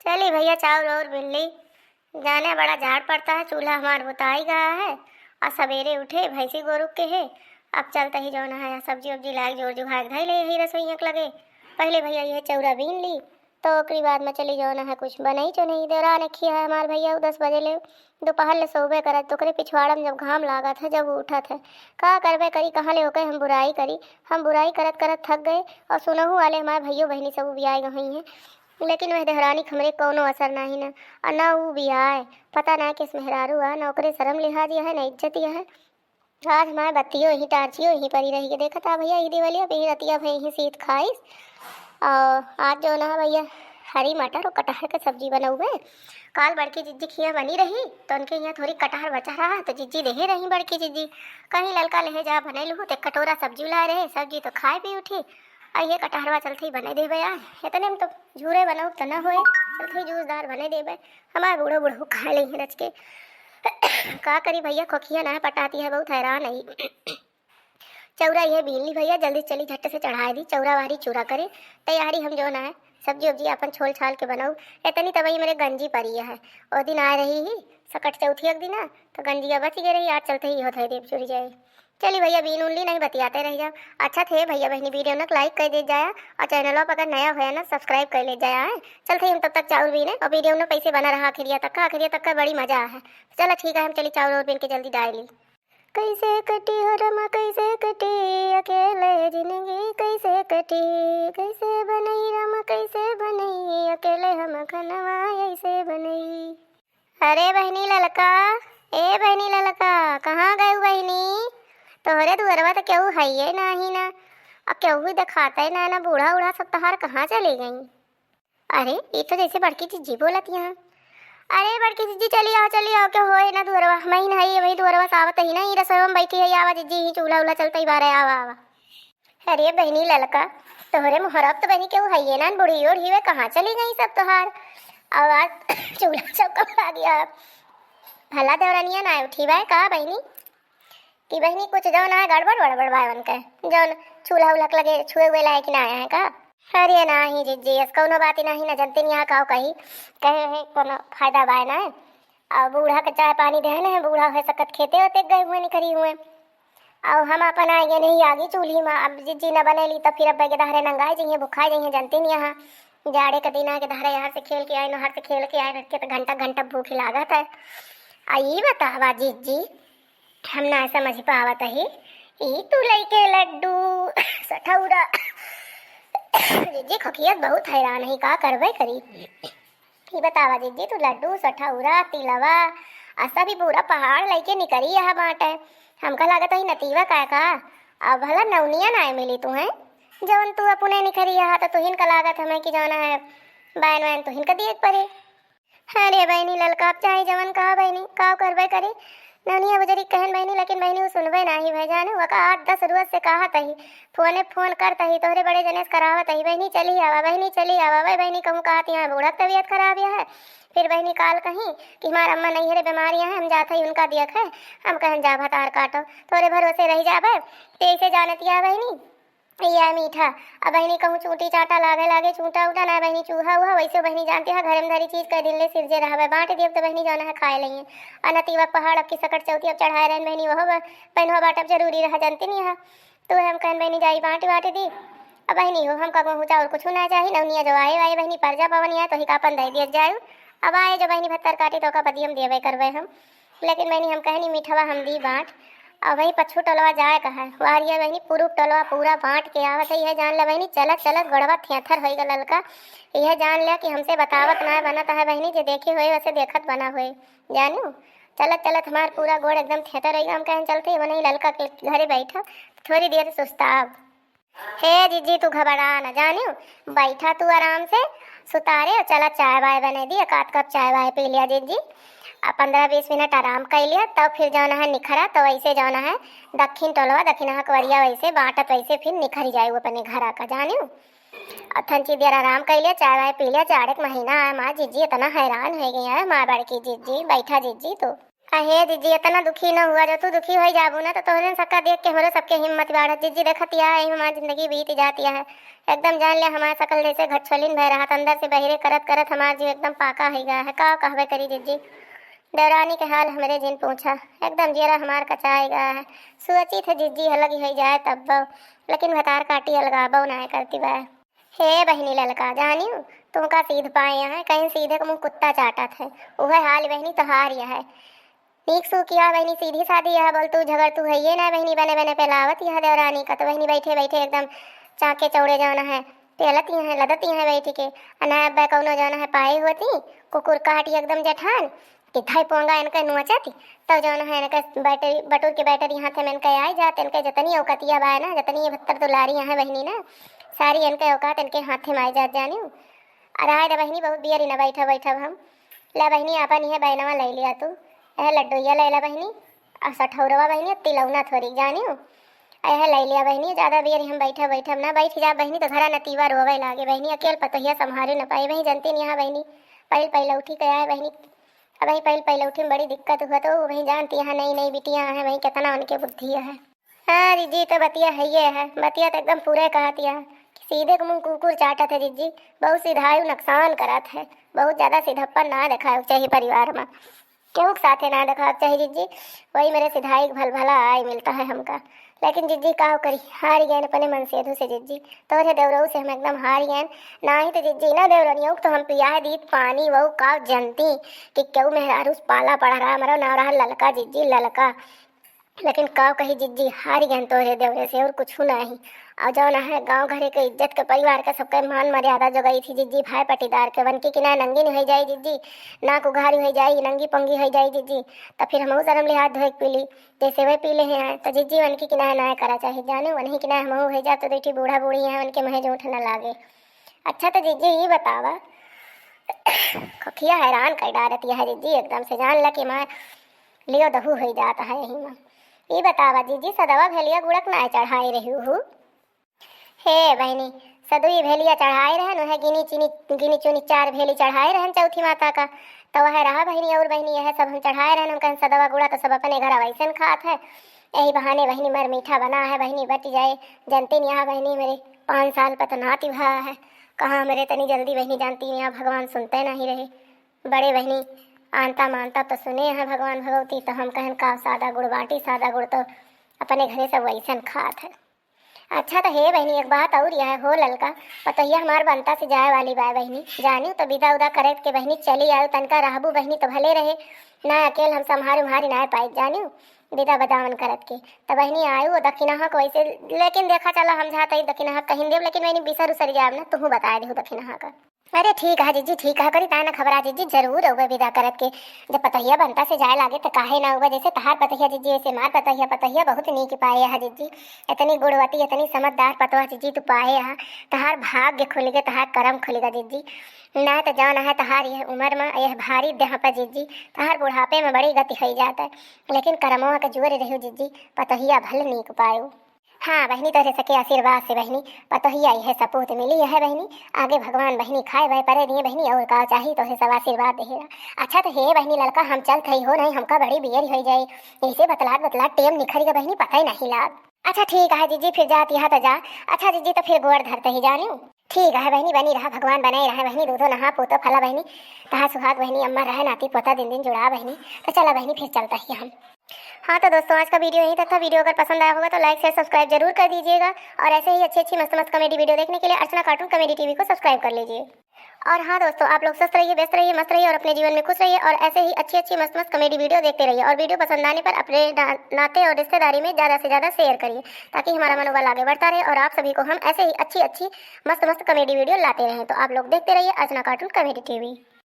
चली भैया चावल और मिल ली। जाने बड़ा झाड़ पड़ता है, चूल्हा हमार बुता ही गया है। और सवेरे उठे भैंसी गोरु के है। अब चलता ही जो है सब्जी वब्जी लाग जोर जुहाग धई ले यही रसोईया के लगे। पहले भैया यह चौरा बीन ली तो ओकरी बाद में चली जो है कुछ बनाई जो नहीं देवरा ने खिया है हमार भैया 10 बजे ले दोपहर ले सोबे करत तो पिछवाड़ा में जब घाम लागा था जब वो उठा था का करबे करी कहाँ ले होके हम बुराई करी। हम बुराई करत करत थक गए और सुनहू वाले हमारे भैया बहनी सब भी आए गई हैं। लेकिन वह देहरानी हमरे कौनो असर नहीं न और न वो भी आए। पता ना किस मेहरारू आ नौकरी शर्म लिहाज है न इज्जत है। आज हमारे बत्तियों ही टार्चियों ही परी रही के देखा था भैया ईदी वाली भी रतिया भई ही सीत खाइस। और आज जो ना भैया हरी मटर और कटहर की सब्जी बनाऊे। काल बड़की जिज्जी खिया बनी रही तो उनके यहाँ थोड़ी कटहर बचा रहा तो जिज्जी दे रही बड़की जिज्जी कहीं ललका ले जा बने लूँ तो कटोरा सब्जी ला रहे सब्जी तो खाए भी उठी। और ये कटहरवा चलते ही बने देवे यार इतने में तो झूरे बनाऊ तो न होए चलते ही जूसदार बने देवे हमारे बूढ़ो बूढ़ो खा ली रच के। का करी भैया खोखिया ना पटाती है बहुत हैरान है। चौरा यह बीन ली भैया जल्दी चली झट्ट से चढ़ा दी चौरा वारी चूरा करे तैयारी हम जो ना है सब्जी वब्जी अपन छोल छाल के बनाऊ। इतनी तबही मेरे गंजी परी है और दिन आ रही ही सकट चौथी एक दिन तो गंजिया बच गई रही आज चलते ही होता है देव चुरी जाए। चली भैया बीन उनली नहीं बतियाते रह जाओ। अच्छा थे भैया बहनी वीडियो ना लाइक कर दे जाया और चैनल पर अगर नया हुआ ना सब्सक्राइब कर ले जाया है। चलते हम तब तक चावल बीने और वीडियो में पैसे बना रहा आखिरिया तक का बड़ी मजा है। चलो ठीक है हम चली चावल और बीन के जल्दी डाली। कैसे कटी हो रमा कैसे कटी अकेले जिंदगी कैसे कटी कैसे बनई रमा कैसे बनई अकेले हम खनवा ऐसे बनई। अरे बहनी ललका ए बहनी ललका कहाँ गए बहनी तोहरे दुअरवा तो क्यों है ना ही ना अब क्यों दिखाता है ना बूढ़ा उड़ा सब तहार कहाँ चली गई। अरे ये तो जैसे बड़की चीजी बोलत यहाँ। अरे बड़की जिज्जी चली आओ क्या होए ना दुअरवा मई नहीं वही दुअरवा सावत ही नहीं रसोई में बैठी है आवा जिज्जी ही चूल्हा उल्हा चलता ही बारे आवा आवा। अरे बहनी ललका तोहरे मुहरब तो बहनी क्यों है ना बूढ़ी ओढ़ी हुए कहाँ चली गई सब तोहार आवाज चूल्हा चौका आ गया। भला देवरानिया ना उठी बाय का बहनी कि बहनी कुछ जो ना गड़बड़ वड़बड़ बाय बनकर जो चूल्हा उल्हा लगे छुए हुए लायक ना आया है का। अरे नाही जिज्जी इस कौनो बात ही नहीं न जनते यहाँ का कही कहे है कोनो फायदा बाय ना और बूढ़ा के चाय पानी देने है बूढ़ा है सकत खेते होते गए हुए निकरी हुए और हम अपन आगे नहीं आगे चूल्ही में अब जिज्जी न बनेली तो फिर अब के दहरे नंगाए जाइए भुखाए जाइए जनते नहीं यहाँ जाड़े के दिन आके दहरे यहाँ से खेल के आए नहर से खेल के आए रखे तो घंटा घंटा भूख लागत है। आई बतावा जिज्जी हम ना समझ पावत है ई तू लइके लड्डू सठौरा जिज्जी खकियत बहुत हैरान है का करबे करी। ही बतावा जिज्जी तू लड्डू सठौरा तिलवा ऐसा भी पूरा पहाड़ लेके निकरी यहाँ बाटे हमका लागत है नतीवा का अब भला नवनिया ना मिली तू है जवन तू अपने निकरी यहाँ तो तुहिन का लागत हमें कि जाना है बैन वैन तुहिन का दिए परे। अरे बहनी ललका चाहे जवन कहा बहनी का करबे करे ननिया बजरी कहन बहनी लेकिन बहनी वो सुनबे नहीं भाई जाने वो 8-10 रोज से कहा तही फोन करता ही तोहरे बड़े जनेस करावत ही बहनी चली आवा भाई बहनी कहूँ कहती है बूढ़ा तबीयत खराब है फिर बहनी काल कहीं कि हमारा अम्मा नहीं है बीमारियाँ हैं हम जाते ही उनका दियक है हम कहन जा भतार काटो तोरे भरोसे रह जाबे तेसे जानती है बहनी या मीठा अब बहनी कहूँ चूटी चाटा लागे चूटा उटा ना बहनी चूहा हुआ वैसे बहनी जानती है घर में धरी चीज कर दिल सिरजे रहा बांट दिए तो बहनी जाना है खाए लेंगे अनतीवा पहाड़ अब की सकट चौथी अब चढ़ाए रहन बहनी वह पहनवा बाटब जरूरी रहा जानती नहीं है तो हम कहन बहनी जाई बांट दी अब बहनी हो हम कहूँ चावल कुछ ना चाहिए नवनिया जो आए बहनी परजा पवन है तो ही का अपन दे दिया जाए अब आए जो बहनी भत्तर काटी तो का पति हम देवे करवे हम लेकिन बहनी हम कहनी मीठवा हम दी बाँट और वही पछू टलवा जाए कहा वारिया बहनी पुरुष टलवा पूरा बांट के आवत है यह जान ले बहनी चलत गड़वा थेथर हो गल ललका यह जान लिया कि हमसे बतावत ना बनता है बहनी जो देखे हुए वैसे देखत बना हुए जानू चलत हमार पूरा गोड़ एकदम थेथर हो हम कहें चलते वो नहीं ललका के घरे बैठा थोड़ी देर सुस्ताब। हे जिज्जी तू घबरा न जानू बैठा तू आराम से सुतारे और चला चाय वाय बने दी 1 कप चाय वाय पी लिया जिज्जी 15-20 मिनट आराम कर लिया तब फिर जाना है निखरा तो वैसे जाना है दक्षिण टोलवा दक्षिण कवरिया वैसे बाँटत वैसे फिर निखरी जाए अपने घर का जानू अथन देर आराम कर लिया चाय वाय पी लिया 4 महीना है माँ जिज्जी इतना हैरान हो गई है माँ बड़की जिज्जी बैठा जिज्जी तो अहे जीजी इतना दुखी न हुआ, जो तू दुखी हो जाबू ना तो तोहरे सबका देख के हमरो सबके हिम्मत बाढ़त। जीजी देखत या है हमारी जिंदगी बीत जाती है एकदम, जान ले हमारा सकल जैसे घटछोलिन भय रहा, अंदर से बहिरे करत करत हमार जीव एकदम पाका हो गया है। का कहबे करी जीजी, देवरानी के हाल हमरे जिन पूछा, एकदम जेरा हमार कचाई गया है। सोची थे जीजी अलग हो जाए तब बो, लेकिन भतार काटी अलगाबो ना करती वह। हे बहनी ललका जानियो, तुमका सीध पाए है कहीं सीधे को मुँह कुत्ता चाटा थे, वह हाल बहनी तोहार यह है। नीक सू किया बहनी, सीधी सादी यह बोल तू झगड़ तू है ये ना बहनी, बने बने पेलावत यह देवरानी का तो बहनी बैठे बैठे एकदम चाके चौड़े जाना है, पेलती हैं लदती हैं बैठ के। अनाब कौनो जाना है पाए होती कुकुर काटी एकदम जठान कि धाई पोंगा इनके नुचती, तब जाना है इनके बैटरी बटूर के बैटरी हाथ में इनके आई जाते, इनके जतनी औकतिया बाय ना, जतनी 72 दुलारी हैं बहनी ना, सारी इनके औकात इनके हाथ में आई जात जानी। अराय रे बहनी बहुत बियरी ना बैठा बैठा हम। ला बहनी आपन यह बैनवा ले लिया तू, यह लड्डूया ले ला बहनी, और सठौरवा बहनी तिलौना थोड़ी जानियो, यह ले लिया बहनी। ज्यादा बियरी हम बैठा बैठा ना बैठ जा बहनी तो घरा नतीवा रोवे लागे बहनी, अकेल पतोहिया संभारे न पाई बहनी, जनती नहीं यहाँ बहनी पहले पहले उठी के आए बहनी, अब वही पहले पहले उठी में बड़ी दिक्कत हुआ तो वही जानती है नई नई बिटियाँ हैं वही कितना उनके बुद्धि है। हाँ जीजी तो बतिया है ये है, बतिया तो एकदम पूरे कहती है, सीधे को मुँह कुकुर चाटा थे जीजी, बहुत सीधायु नुकसान करा है, बहुत ज्यादा सीधप्पन ना दिखाए चाहिए परिवार में, क्यों साथे ना दिखा चाहिए जीजी, वही मेरे सिधाई भल भला आय मिलता है हमका। लेकिन जीजी का करी, हार गए अपने मन सेधु से जीजी, तोरे देवरऊ से हम एकदम हार गए ना ही तो जीजी ना देवरनियों तो हम पिया दी पानी वह का जनती कि क्यों मेहरारूस पाला पड़ा रहा हमारा ना रहा ललका जीजी ललका, लेकिन काव कही जीजी हार गए तोरे देवरे से और कुछ नहीं। और जो ना है गांव घरे के इज्जत के परिवार का सबके मान मर्यादा जो गई थी जीजी, भाई पटीदार के वन की कि ना नंगी नहीं हो जाए जीजी, ना कुघारी हो जाए नंगी पंगी हो जाए जीजी, तो फिर हम शर्म ले हाथ धोए पीली जैसे वह पीले हैं तो जीजी वन की किना ना करा चाहिए जाने, वही कि ना हम हो जाए तो बेटी बूढ़ा बूढ़ी है उनके महे जो उठना लागे। अच्छा तो जीजी ये बतावा खखिया हैरान कर डारती है जीजी एकदम से, जान ला कि माँ लियो दहू हो जाता है यही माँ। ये बतावा जीजी सदवा भेलिया गुड़क ना चढ़ाई रही हूँ। हे बहनी सदुई भेलिया चढ़ाए रहन, वह गिनी चुनी 4 भेली चढ़ाए रहन चौथी माता का, तो वह रहा बहनी और बहनी यह सब हम चढ़ाए रहन, उनका सदवा गुड़ा तो सब अपने घर वैसन खात है, यही बहाने बहनी मर मीठा बना है बहनी बच जाए। जनती नहीं यहाँ बहनी मेरे 5 साल पर तो नाती भा है, कहाँ मेरे तनी जल्दी बहनी जानती यहाँ भगवान सुनते नहीं रहे, बड़े बहनी आनता मानता तो सुने हैं भगवान भगवती, तो हम कहन का सादा गुड़ बाटी, सादा गुड़ तो अपने घरे सब वैसन खात है। अच्छा तो हे बहनी एक बात और यह हो ललका, पतोहिया हमार बनता से जाए वाली बाय बहनी जानी, तो विदा उदा करे के बहनी चली आयो तनका रहबू बहनी तो भले रहे ना, अकेल हम संभारे उम्हारी ना पाई जानियो विदा बदावन करत के, तो बहनी आयो दक्षिणा को वैसे, लेकिन देखा चला हम जाता ही दक्षिणा कहीं देव, लेकिन बहनी बिसर उसर जाब ना तू बता दे दक्षिणा का। अरे ठीक है जीजी ठीक है करी ताना खबरा जीजी जरूर होगा विदा करत के, जब पतहिया बनता से जाए लागे तो काहे ना होगा, जैसे तहार पतहिया जीजी ऐसे मार पतहिया बहुत नीक पाए है जीजी, इतनी गुणवती इतनी समझदार पतवा जीजी तू पाए है, तहार भाग्य खुलेगा तहार कर्म खुलेगा जीजी, ना तो जाना है तहार यह उम्र में यह भारी देह पर जीजी, तहार बुढ़ापे में बड़ी गति हो जाता है, लेकिन कर्मवा के जोरे रहो जीजी, पतहिया भले नीक पायो। हाँ बहनी तोरे सके आशीर्वाद से बहनी पतोहिया यह सपूत मिली है बहनी, आगे भगवान बहनी खाए वह परे दिए बहनी और का चाहिए तो सब आशीर्वाद देगा। अच्छा तो हे बहनी लड़का हम चल थई हो नहीं हमका बड़ी बियर हो जाए, ऐसे बतलात टेम निखरी का बहनी पता ही नहीं लाग। अच्छा ठीक है जीजी फिर जाती है तो जा, अच्छा जीजी तो फिर गोड़ धरते ही जानी, ठीक है बहनी बनी रहा भगवान बनाए रहा बहनी, दूधो नहा पोतो फला बहनी, तहा सुहाग बहनी अम्मा रहे नाती पोता दिन दिन जुड़ा बहनी, तो चला बहनी फिर चलता ही हम। हाँ तो दोस्तों आज का वीडियो यहीं तक था, वीडियो अगर पसंद आया होगा तो लाइक शेयर सब्सक्राइब जरूर कर दीजिएगा, और ऐसे ही अच्छी अच्छी मस्त मस्त कॉमेडी वीडियो देखने के लिए अर्चना कार्टून कॉमेडी टीवी को सब्सक्राइब कर लीजिए। और हाँ दोस्तों आप लोग स्वस्थ रहिए व्यस्त रहिए मस्त रहिए और अपने जीवन में खुश रहिए, और ऐसे ही अच्छी अच्छी मस्त मस्त कॉमेडी वीडियो देखते रहिए, और वीडियो पसंद आने पर अपने नाते और रिश्तेदारी में ज़्यादा से ज़्यादा शेयर करिए ताकि हमारा मनोबल आगे बढ़ता रहे, और आप सभी को हम ऐसे ही अच्छी अच्छी मस्त मस्त कॉमेडी वीडियो लाते रहें। तो आप लोग देखते रहिए अर्चना कार्टून कॉमेडी टीवी।